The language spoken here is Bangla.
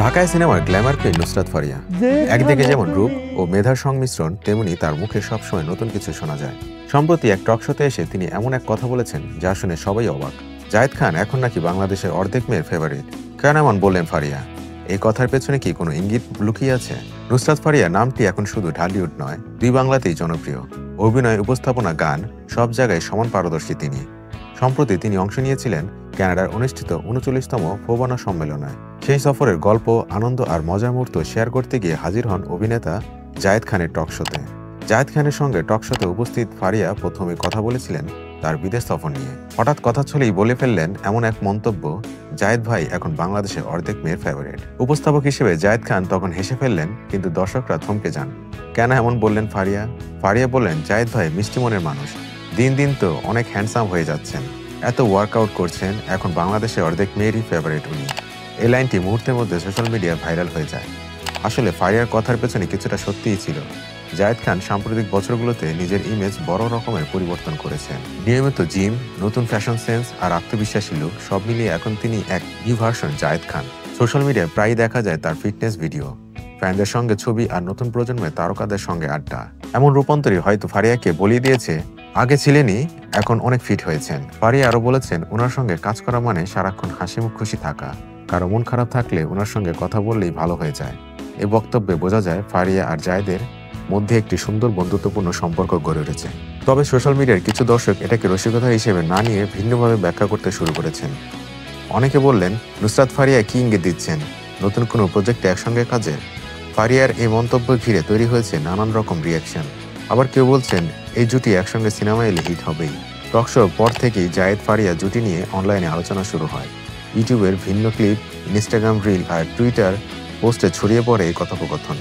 ঢাকায় সিনেমার গ্ল্যামার কুইন নুসরাত ফারিয়া একদিকে যেমন রূপ ও মেধার সংমিশ্রণ, তেমনি তার মুখে সবসময় নতুন কিছু শোনা যায়। সম্প্রতি এক টক শোতে এসে তিনি এমন এক কথা বলেছেন যা শুনে সবাই অবাক। জায়েদ খান এখন নাকি বাংলাদেশের অর্ধেক মেয়ের ফেভারিট। কেন এমন বললেন ফারিয়া? এই কথার পেছনে কি কোনো ইঙ্গিত লুকিয়ে আছে? নুসরাত ফারিয়া নামটি এখন শুধু ঢালিউড নয়, দুই বাংলাতেই জনপ্রিয়। অভিনয়, উপস্থাপনা, গান সব জায়গায় সমান পারদর্শী তিনি। সম্প্রতি তিনি অংশ নিয়েছিলেন কানাডার অনুষ্ঠিত ৩৯তম ফোবানা সম্মেলনে। সেই সফরের গল্প, আনন্দ আর মজার মুহূর্ত শেয়ার করতে গিয়ে হাজির হন অভিনেতা জায়েদ খানের টক শোতে। জায়েদ খানের সঙ্গে টক শোতে উপস্থিত ফারিয়া প্রথমে কথা বলেছিলেন তার বিদেশ সফর নিয়ে। হঠাৎ কথা ছলেই বলে ফেললেন এমন এক মন্তব্য, জায়েদ ভাই এখন বাংলাদেশের অর্ধেক মেয়ের ফেভারিট। উপস্থাপক হিসেবে জায়েদ খান তখন হেসে ফেললেন, কিন্তু দর্শকরা থমকে যান। কেন এমন বললেন ফারিয়া? ফারিয়া বললেন, জায়েদ ভাই মিষ্টি মনের মানুষ, দিন দিন তো অনেক হ্যান্ডসাম হয়ে যাচ্ছেন, এত ওয়ার্কআউট করছেন, এখন বাংলাদেশের অর্ধেক মেয়েরই ফেভারিট উনি। এই লাইনটি মুহূর্তের মধ্যে সোশ্যাল মিডিয়ায় ভাইরাল হয়ে যায়। আসলে ফারিয়ার কথার পেছনে কিছুটা সত্যিই ছিল। জায়েদ খান সাম্প্রতিক বছরগুলোতে নিজের ইমেজ বড় রকমের পরিবর্তন করেছেন। নিয়মিত জিম, নতুন ফ্যাশন সেন্স আর আত্মবিশ্বাসী লুক সব মিলিয়ে এখন তিনি এক new version Zayed Khan. Social মিডিয়ায় প্রায়ই দেখা যায় তার ফিটনেস ভিডিও, ফ্যানদের সঙ্গে ছবি আর নতুন প্রজন্মের তারকাদের সঙ্গে আড্ডা। এমন রূপান্তরই হয়তো ফারিয়াকে বলিয়ে দিয়েছে আগে ছিলেনই, এখন অনেক ফিট হয়েছেন। ফারিয়া আরও বলেছেন, ওনার সঙ্গে কাজ করা মানে সারাক্ষণ হাসিমুখ খুশি থাকা, কারো মন খারাপ থাকলে ওনার সঙ্গে কথা বললেই ভালো হয়ে যায়। এই বক্তব্যে বোঝা যায় ফারিয়া আর জায়েদের মধ্যে একটি সুন্দর বন্ধুত্বপূর্ণ সম্পর্ক গড়ে উঠেছে। তবে সোশ্যাল মিডিয়ার কিছু দর্শক এটাকে রসিকতা হিসেবে না নিয়ে ভিন্নভাবে ব্যাখ্যা করতে শুরু করেছেন। অনেকে বললেন, নুসরাত ফারিয়া কি ইঙ্গিত দিচ্ছেন, নতুন কোনো প্রজেক্টে একসঙ্গে কাজের? ফারিয়ার এই মন্তব্য ঘিরে তৈরি হয়েছে নানান রকম রিয়াকশন। আবার কেউ বলছেন, এই জুটি একসঙ্গে সিনেমা এলে হিট হবেই। টক শোর পর থেকেই জায়েদ ফারিয়া জুটি নিয়ে অনলাইনে আলোচনা শুরু হয়। ইউটিউবের ভিন্ন ক্লিপ, ইনস্টাগ্রাম রিল আর টুইটার পোস্টে ছড়িয়ে পড়ে এই কথোপকথন।